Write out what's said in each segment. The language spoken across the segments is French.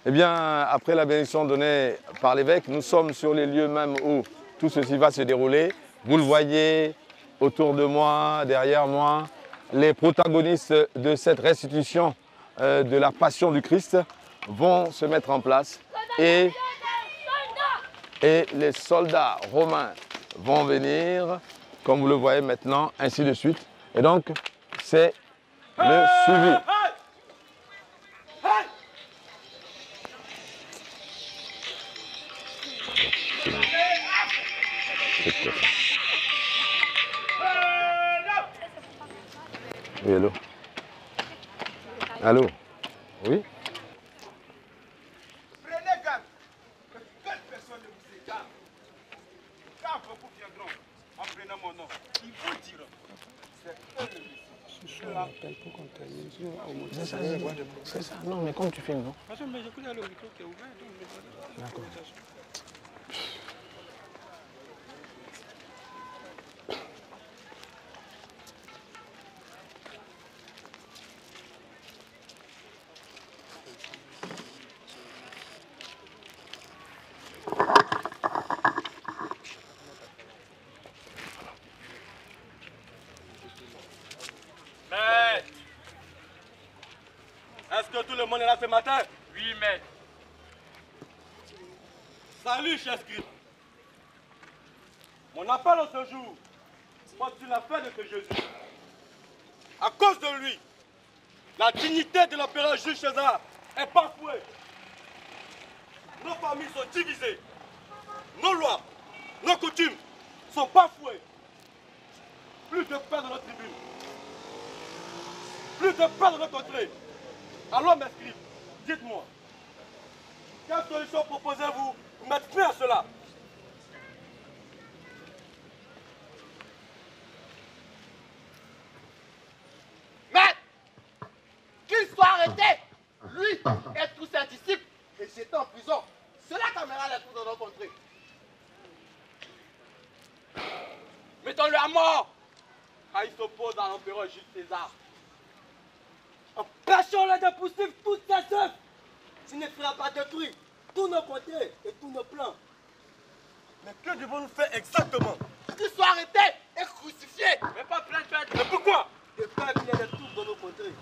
Eh bien, après la bénédiction donnée par l'évêque, nous sommes sur les lieux même où tout ceci va se dérouler. Vous le voyez autour de moi, derrière moi, les protagonistes de cette restitution de la passion du Christ vont se mettre en place et les soldats romains vont venir, comme vous le voyez maintenant, ainsi de suite. Et donc, c'est le suivi. Oui, allô? Allô? Oui? Prenez garde que quelle personne ne vous écarte. Quand beaucoup viendront en prenant mon nom, ils vous diront c'est eux le Messie. Ce soir, on appelle pour qu'on termine. C'est ça. Non, mais comme tu filmes, non? Parce que j'écoute le micro qui est ouvert, donc je D'accord. Maître, est-ce que tout le monde est là ce matin? Oui, maître. Salut, cher scribe. Mon appel en ce jour porte sur la fin de ce Jésus. À cause de lui, la dignité de l'empereur Jules César est bafouée. Nos familles sont divisées. Nos lois, nos coutumes sont bafouées. Plus de paix dans notre tribune. Plus de paix dans notre contrée. Alors, mes scribes, dites-moi, quelle solution proposez-vous pour mettre fin à cela? Maître, qu'il soit arrêté, lui et tous ses disciples, et jeté en prison. Cela caméra les trouve dans nos contrées. Mettons-le à mort, car il s'oppose à l'empereur Jules César. Empêchons-le de poursuivre toutes ses œuvres. Tu ne feras pas détruire tous nos contrées et tous nos plans. Mais que devons-nous faire exactement? Qu'il soit arrêté et crucifié. Mais pas plein de fêtes. Mais pourquoi? Le peuple il les trouve dans nos contrées.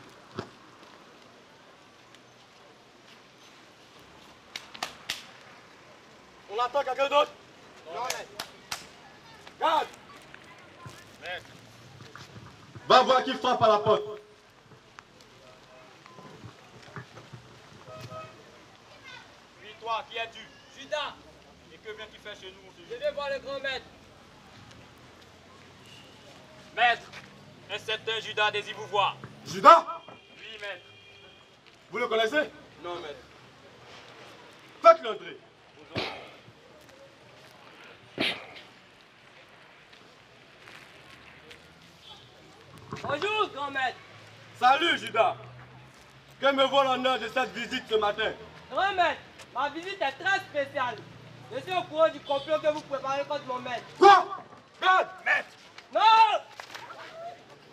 On attend quelqu'un d'autre? Non, maître. Garde! Maître. Va voir qui frappe à la porte. Puis toi, qui es-tu? Judas, Et que viens-tu faire chez nous ce je jour? vais voir le grand maître. Maître, un certain Judas désire vous voir. Judas? Oui, maître. Vous le connaissez? Non, maître. Faites-le entrer. Bonjour, grand maître. Salut, Judas. Que me vaut l'honneur de cette visite ce matin? Grand maître, ma visite est très spéciale. Je suis au courant du complot que vous préparez contre mon maître. Quoi? Garde! Maître! Non!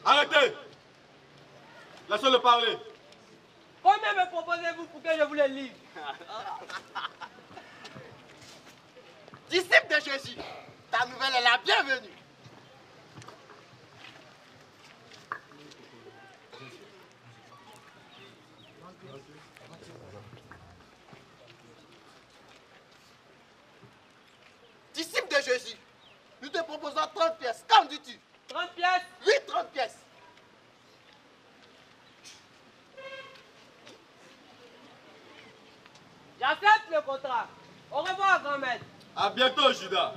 Arrêtez! Laissez-le parler. Combien me proposez-vous pour que je vous le livre? Disciple de Jésus, ta nouvelle est la bienvenue. Disciple de Jésus, nous te proposons 30 pièces. Qu'en dis-tu? 30 pièces? Oui, 30 pièces. J'accepte le contrat. Au revoir, grand maître. À bientôt, Judas.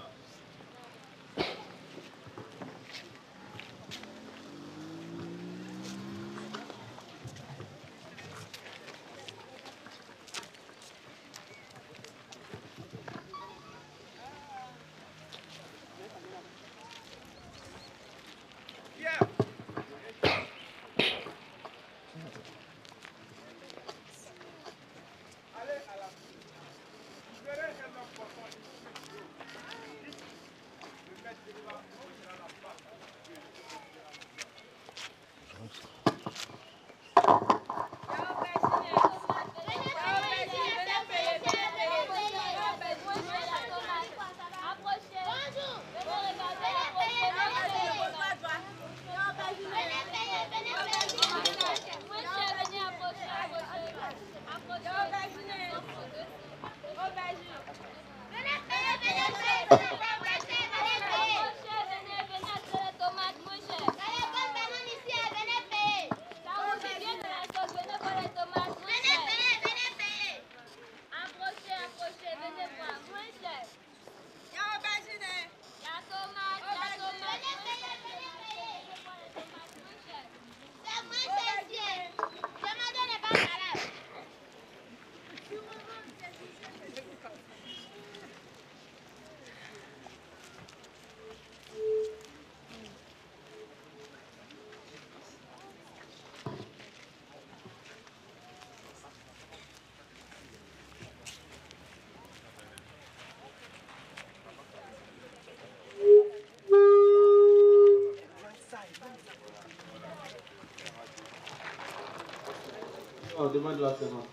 On demande la semence.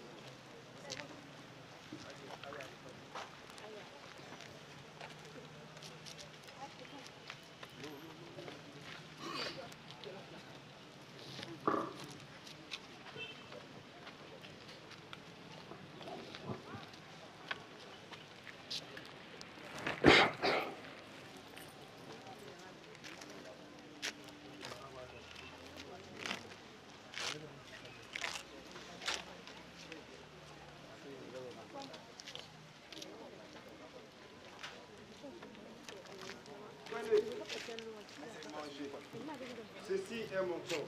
Ceci est mon corps.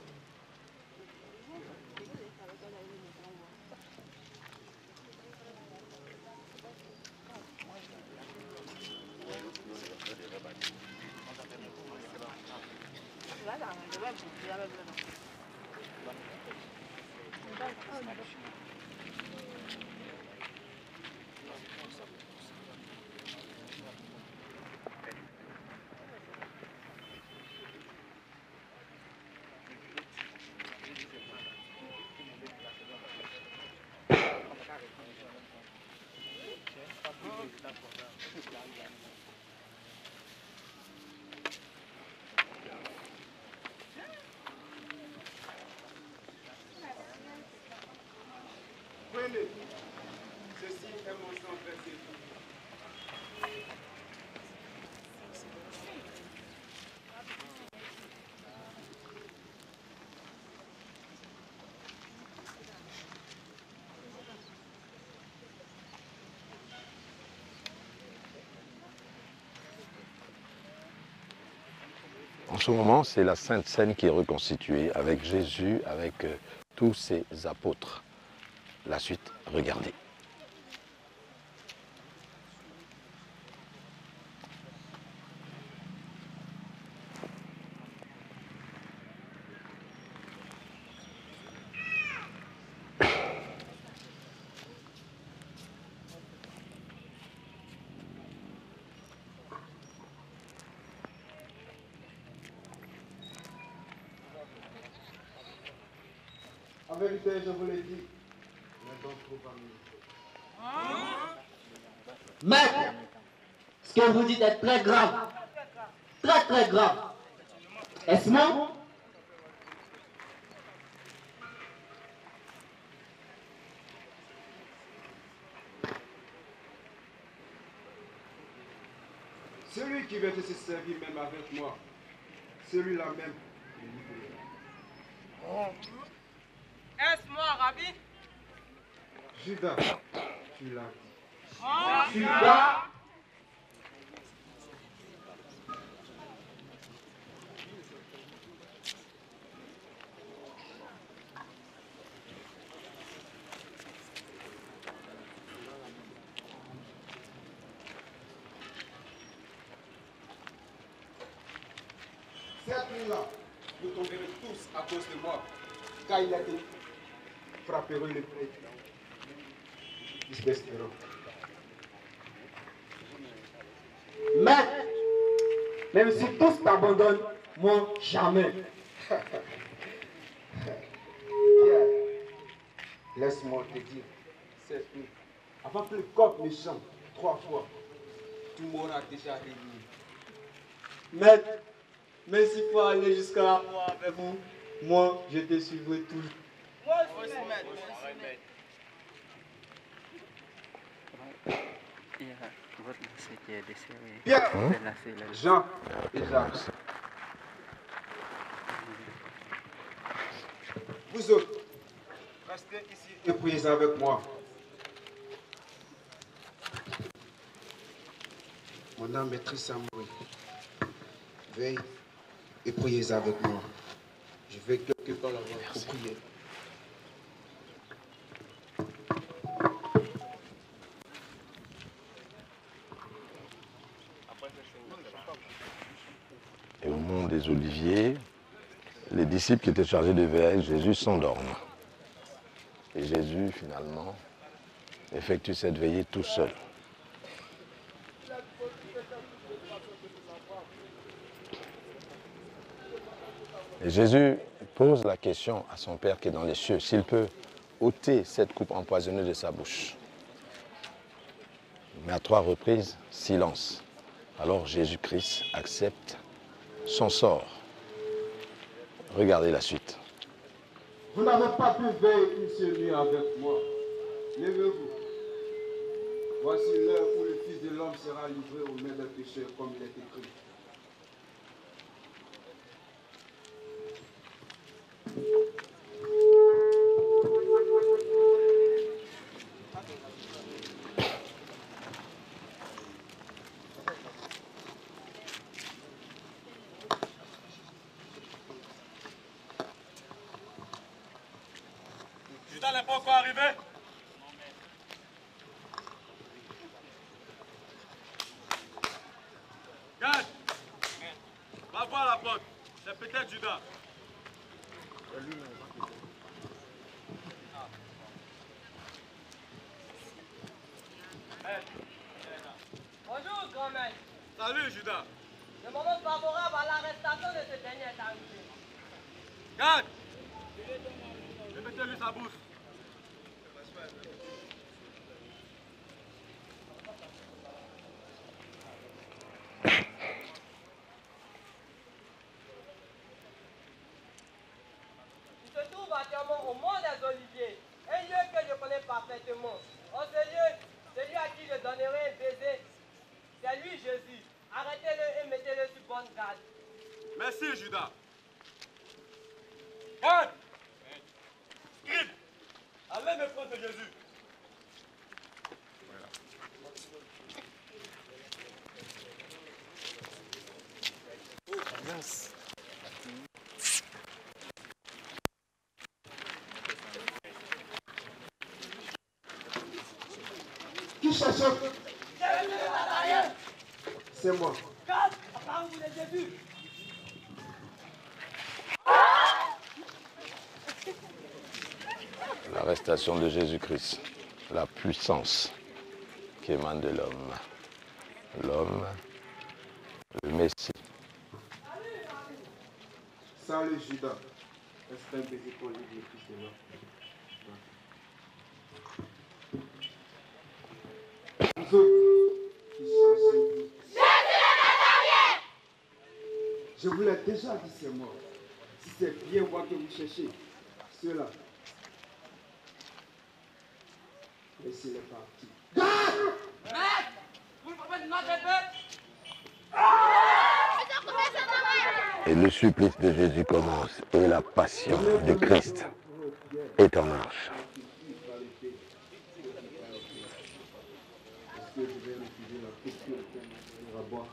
Prenez. Ceci est mon sang versé. En ce moment, c'est la Sainte Seine qui est reconstituée avec Jésus, avec tous ses apôtres. La suite, regardez. En vérité, je vous l'ai dit, mais donc trop parmi nous. Maître, ce que vous dites est très grave. Très très grave. Est-ce moi? Celui qui veut se servir même avec moi, celui-là même. Est-ce moi, Rabbi? Judas, tu l'as dit. Judas? Cette nuit-là, vous tomberez tous à cause de moi, car il a été frapperont les prêtres. Ils se baisseront. Maître, même si tous t'abandonnent, moi jamais. Pierre, laisse-moi te dire, cette nuit, avant que le coq ne chante 3 fois, tu m'auras déjà réuni. Maître, mais s'il faut aller jusqu'à la mort avec vous, moi, je te suivrai tout. Moi aussi, maître. Pierre, Jean et Jacques. Vous autres, restez ici et priez avec moi. Mon âme est triste à mourir. Veille et priez avec moi. Je vais quelque part là-bas pour prier. mont des Oliviers, les disciples qui étaient chargés de veiller avec Jésus s'endorment. Et Jésus, finalement, effectue cette veillée tout seul. Et Jésus pose la question à son Père qui est dans les cieux, s'il peut ôter cette coupe empoisonnée de sa bouche. Mais à 3 reprises, silence. Alors Jésus-Christ accepte son sort. Regardez la suite. Vous n'avez pas pu veiller une seule nuit avec moi. Levez-vous. Voici l'heure où le Fils de l'homme sera livré aux mains des pécheurs, comme il est écrit. Judas n'est pas encore arrivé. Garde. Va voir la porte. C'est peut-être Judas. Bonjour, grand-maître. Salut Judas. Le moment favorable à l'arrestation de ce dernier est arrivé. Garde. Mettez-lui sa bouche. Il se trouve actuellement au mont des Oliviers, un lieu que je connais parfaitement. En ce lieu, celui à qui je donnerai un baiser, c'est lui Jésus. Arrêtez-le et mettez-le sur bonne garde. Merci Judas. Garde. Scribe. Allez me prendre Jésus. Qui cherche? C'est moi. Garde, apparemment vous les avez vus. L'arrestation de Jésus-Christ, la puissance qui émane de l'homme. L'homme, le Messie. Salut Judas. Est-ce un baiser pour lui, le Fils de l'homme? Vous autres qui cherchez. Jésus le Nazarien! Je vous l'ai déjà dit, c'est moi. Si c'est bien moi que vous cherchez, ceux-là, laissez-les partir. Maître, vous ne pouvez pas de bête. Et le supplice de Jésus commence et la passion de Christ est en marche. Est-ce que je vais refuser la question qu'on va boire?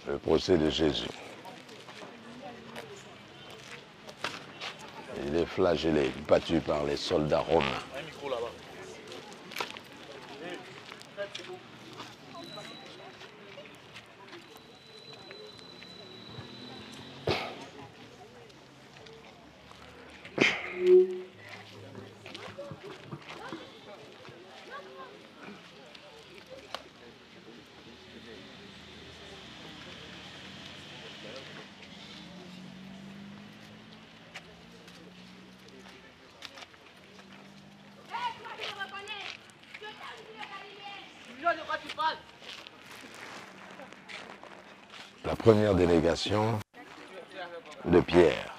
Le procès de Jésus. Il est flagellé, battu par les soldats romains. La première délégation de Pierre.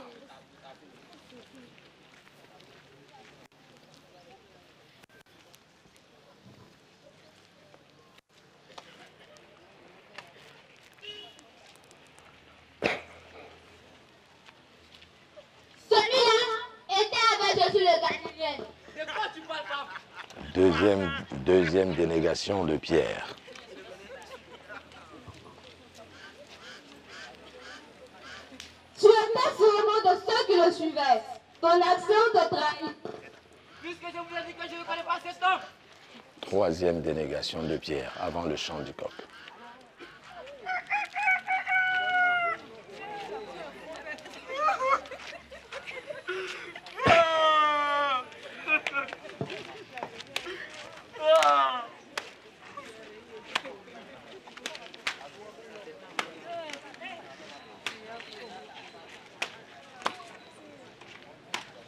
les Galiléennes. De quoi tu parles, femme? Deuxième dénégation de Pierre. Tu étais sûrement de ceux qui le suivaient. Ton action te trahit. Puisque je vous ai dit que je ne connais pas cet homme. Troisième dénégation de Pierre, avant le chant du coq.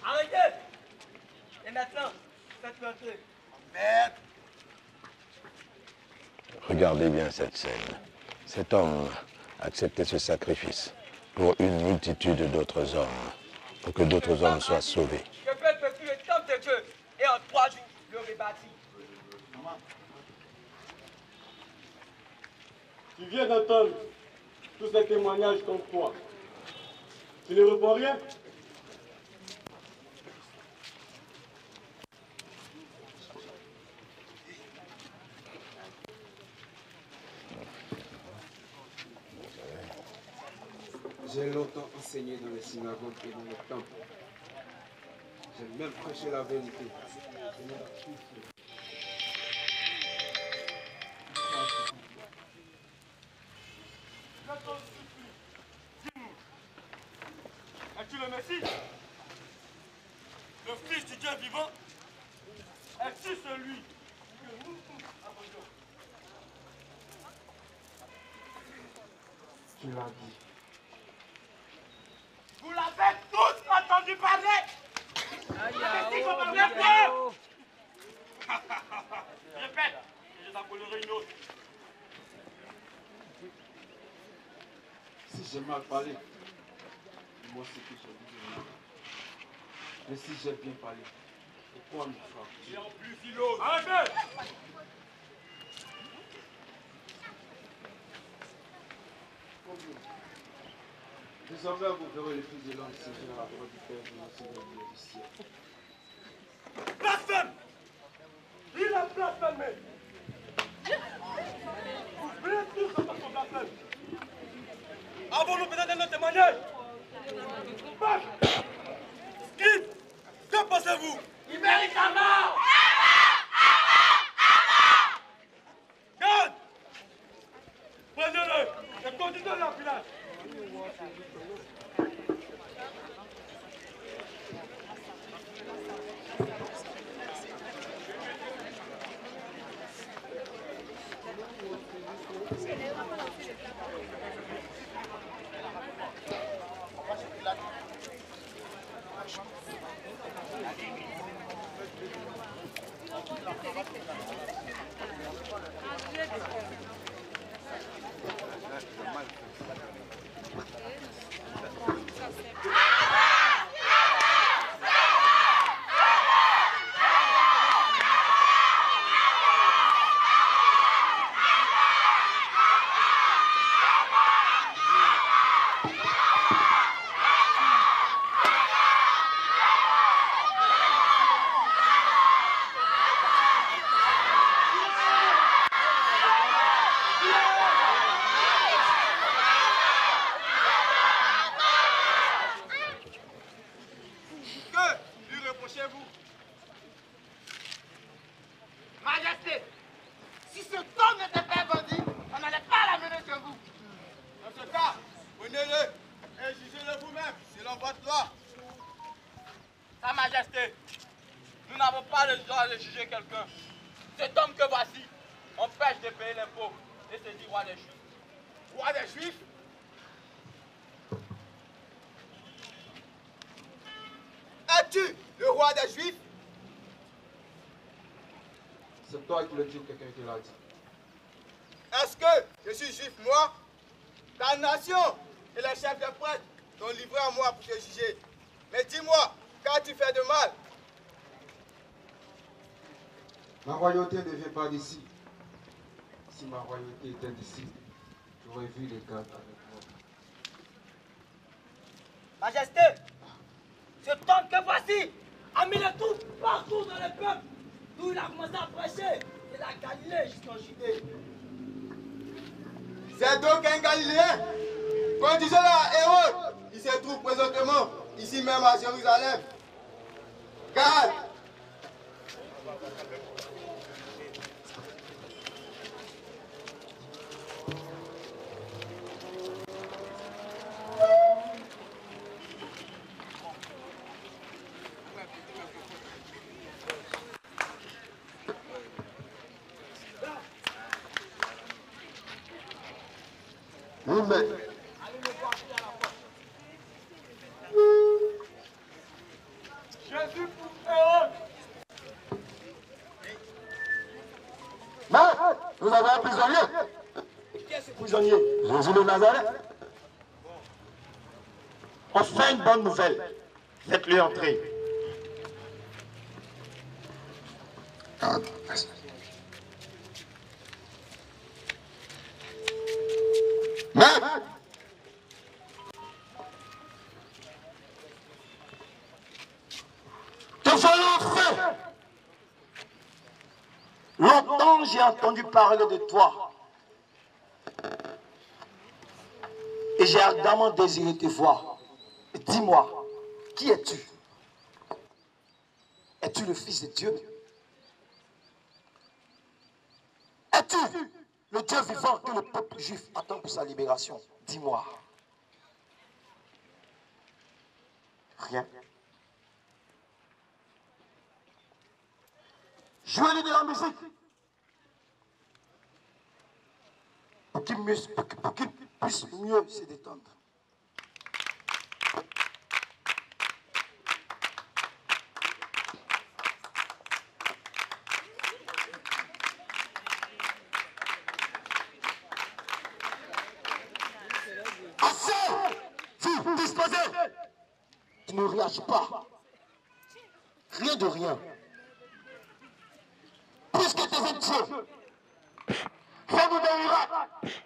Arrêtez! Et maintenant, faites-le entrer. Maître! Regardez bien cette scène. Cet homme acceptait ce sacrifice pour une multitude d'autres hommes, pour que d'autres hommes soient sauvés. Je peux construire le temple de Dieu et en 3 jours, le rebâtir. Tu viens d'entendre tous ces témoignages contre toi. Tu ne réponds rien? J'ai longtemps enseigné dans les synagogues et dans les temples. J'ai même prêché la vérité. Es-tu le Messie? Le Fils du Dieu vivant? Es-tu celui que nous tous attendons? Tu l'as dit. Vous l'avez tous entendu parler! Qu'est-ce qu'on parle encore? Répète, et je t'appeler une autre. Si j'ai mal parlé, moi c'est que j'ai dit de mal. Mais si j'ai bien parlé, pourquoi me frapper? Et en plus, il ose. Arrêtez! Désormais, vous verrez le Fils de l'homme siéger à la droite du Père de notre Seigneur Dieu du ciel. Blasphème! Il a blasphémé! Vous venez tous de son blasphème! Avons-nous besoin d'un autre témoignage? Skip! Que pensez-vous? Il mérite la mort! Garde! Prenez-le et conduisez-le en village. Majesté, si cet homme n'était pas bandit, on n'allait pas l'amener chez vous. Dans ce cas, prenez-le et jugez-le vous-même selon votre loi. Sa Majesté, nous n'avons pas le droit de juger quelqu'un. Cet homme que voici empêche de payer l'impôt et se dit roi des Juifs. Roi des Juifs? Es-tu le roi des Juifs? C'est toi qui le dis ou quelqu'un qui l'a dit? Est-ce que je suis juif, moi? Ta nation et les chefs des prêtres t'ont livré à moi pour te juger. Mais dis-moi, qu'as-tu fait de mal? Ma royauté ne vient pas d'ici. Si ma royauté était d'ici, j'aurais vu les gars avec moi. Majesté, cet homme que voici a a mis les troupes partout dans le peuple. D'où il a commencé à prêcher. De la Galilée jusqu'en Judée. C'est donc un Galiléen. Conduisez-le à Hérode. Il se trouve présentement ici même à Jérusalem. Garde. Jésus pour Hérode. Mais nous avons un prisonnier. Qui est ce Prisonnier, Jésus de Nazareth. Enfin une bonne nouvelle. Faites-lui entrer. Mais te voilà fait. Longtemps j'ai entendu parler de toi. Et j'ai ardemment désiré te voir. Dis-moi, qui es-tu? Es-tu le Fils de Dieu? Es-tu le Dieu vivant que le peuple juif attend pour sa libération? Dis-moi. Rien. Jouez-lui de la musique. Pour qu'il puisse mieux se détendre. Disposé. Tu ne réagis pas. Rien de rien. Puisque tu es un Dieu, fais-nous des miracles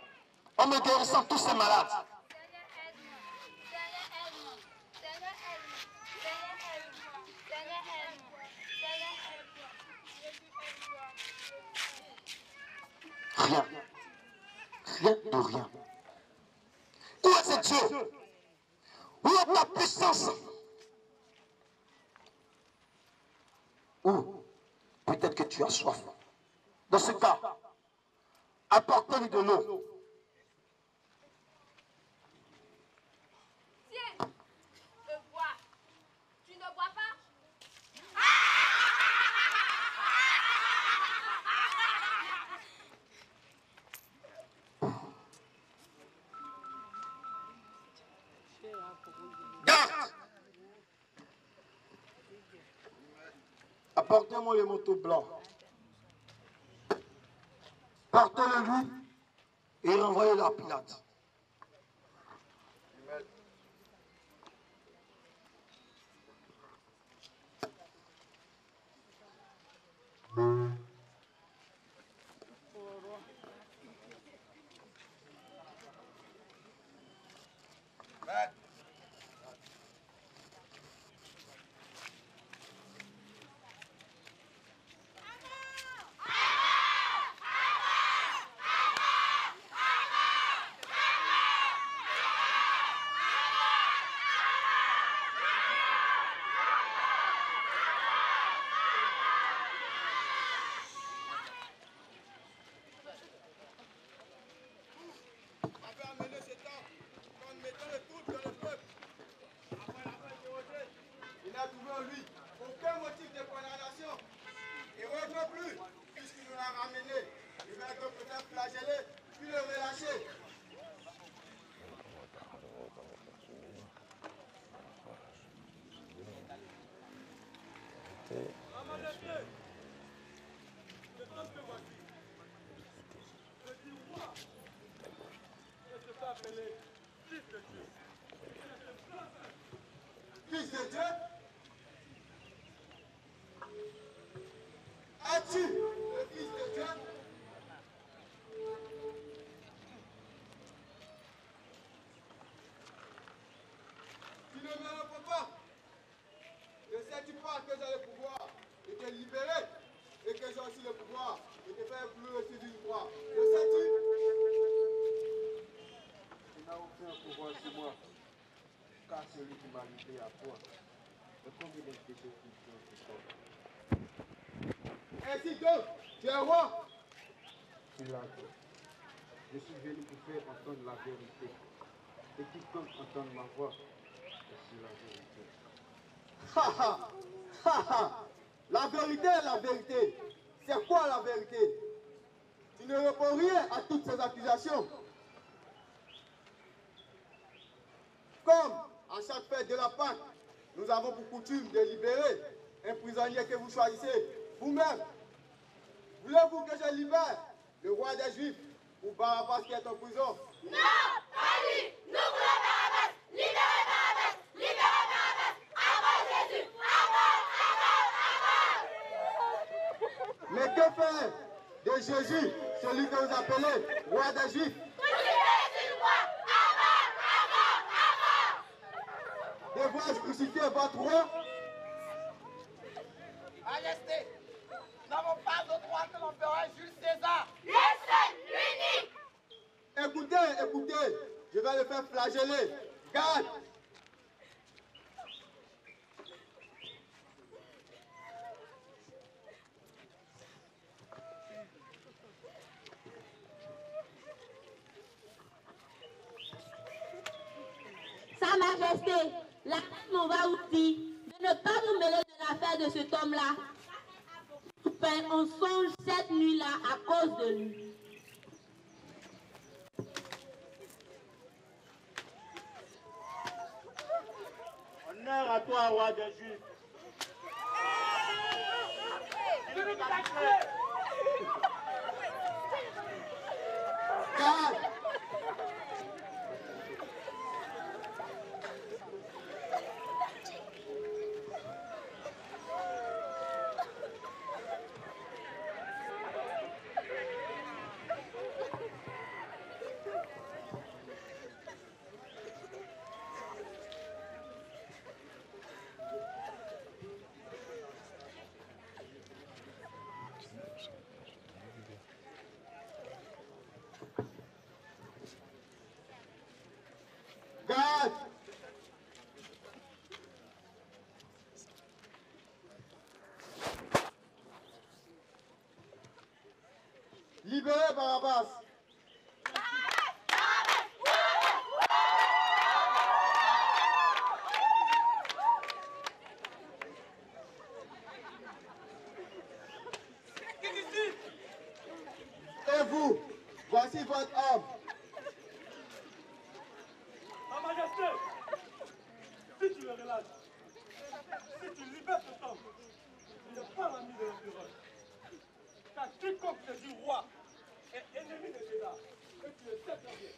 en me guérissant tous ces malades. Rien. Rien de rien. Où est ce Dieu? Où est ta puissance? Ou peut-être que tu as soif. Dans ce cas, apportez-lui de l'eau. Tiens, je bois. Tu ne bois pas? Garde! Apportez-moi le manteau blanc. Portez-le lui et renvoyez-le à Pilate. Fils de Dieu? Es-tu le Fils de Dieu? Tu ne me réponds pas. Ne sais-tu pas que j'ai le car celui qui m'a livré à toi. Et combien de péchés qui ainsi donc, tu es roi. Tu l'as dit. Je suis venu pour faire entendre la vérité. Et quiconque entend ma voix, c'est la vérité. Ha ha! Ha ha! La vérité est la vérité. C'est quoi la vérité? Tu ne réponds rien à toutes ces accusations. Comme à chaque fête de la Pâque, nous avons pour coutume de libérer un prisonnier que vous choisissez vous-même. Voulez-vous que je libère le roi des Juifs ou Barabbas qui est en prison? Non, pas lui. Nous voulons Barabbas. Libérez Barabbas. Libérez Barabbas. À mort Jésus. À mort, à mort. Mais que faire de Jésus, celui que vous appelez roi des Juifs? Crucifiez sur moi. À mort, à mort, à mort. Devrais-je crucifier votre roi? Majesté, nous n'avons pas de droit que l'empereur Jules César. Le seul, l'unique. Écoutez, écoutez, je vais le faire flageller. Garde! Sa Majesté, la reine m'en va aussi de ne pas vous mêler de l'affaire de cet homme-là. On songe cette nuit-là à cause de lui. Honneur à toi, roi des Juifs. Garde! Garde! Libérez Barabbas! Et vous, voici votre homme. Ma Majesté, si tu le relâches, si tu libères cet homme, il n'est pas l'ami de l'empereur. Car quiconque se dit roi est ennemi de César. Et tu le sais très bien.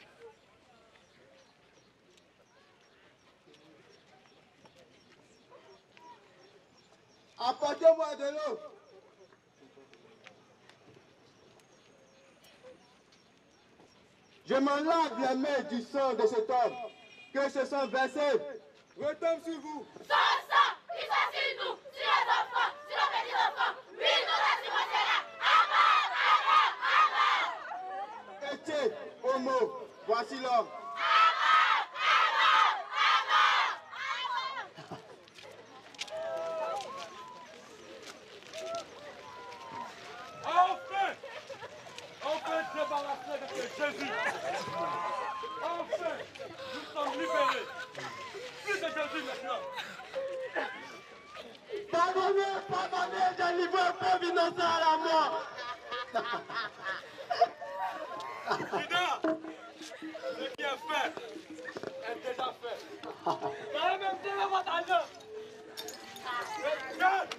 Apportez-moi de l'eau. Je m'en lave les mains du sang de cet homme. Que ce sang versé retombe sur vous. Son sang, il soit sur nous, sur les enfants, sur les petits-enfants. Oui, nous l'assumons cela. À mort, à mort, à mort. Étiez, homo, voici l'homme. Enfin débarrassés de ce Jésus. Enfin, nous sommes libérés. Plus de Jésus maintenant. Pardonnez, j'ai livré un pauvre innocent à la mort. Judas, ce qui est fait est déjà fait. J'aurais même donné votre argent. Regarde.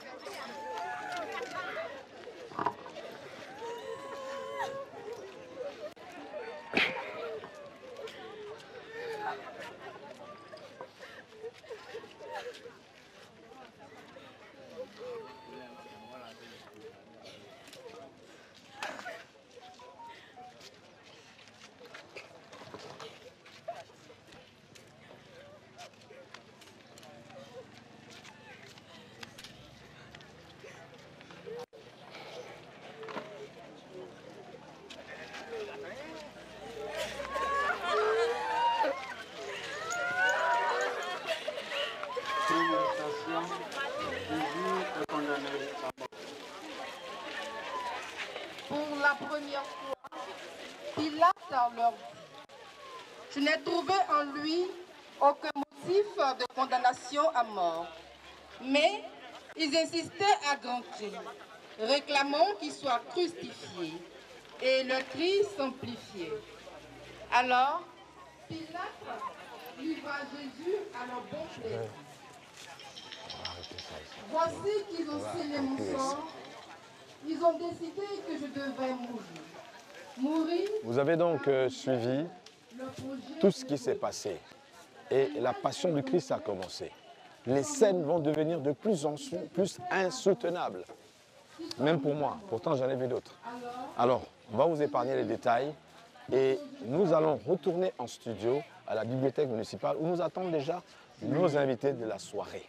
première fois, Pilate leur dit: je n'ai trouvé en lui aucun motif de condamnation à mort. Mais ils insistaient à grands cris, réclamant qu'il soit crucifié, et le cri s'amplifiait. Alors, Pilate livra Jésus à leur bon plaisir. Voici qu'ils ont scellé mon sort. Ils ont décidé que je devais mourir. Vous avez donc suivi tout ce qui s'est passé. Et la passion du Christ a commencé. Les scènes vont devenir de plus en plus insoutenables. Même pour moi. Pourtant, j'en ai vu d'autres. Alors, on va vous épargner les détails. Et nous allons retourner en studio à la bibliothèque municipale où nous attendent déjà nos invités de la soirée.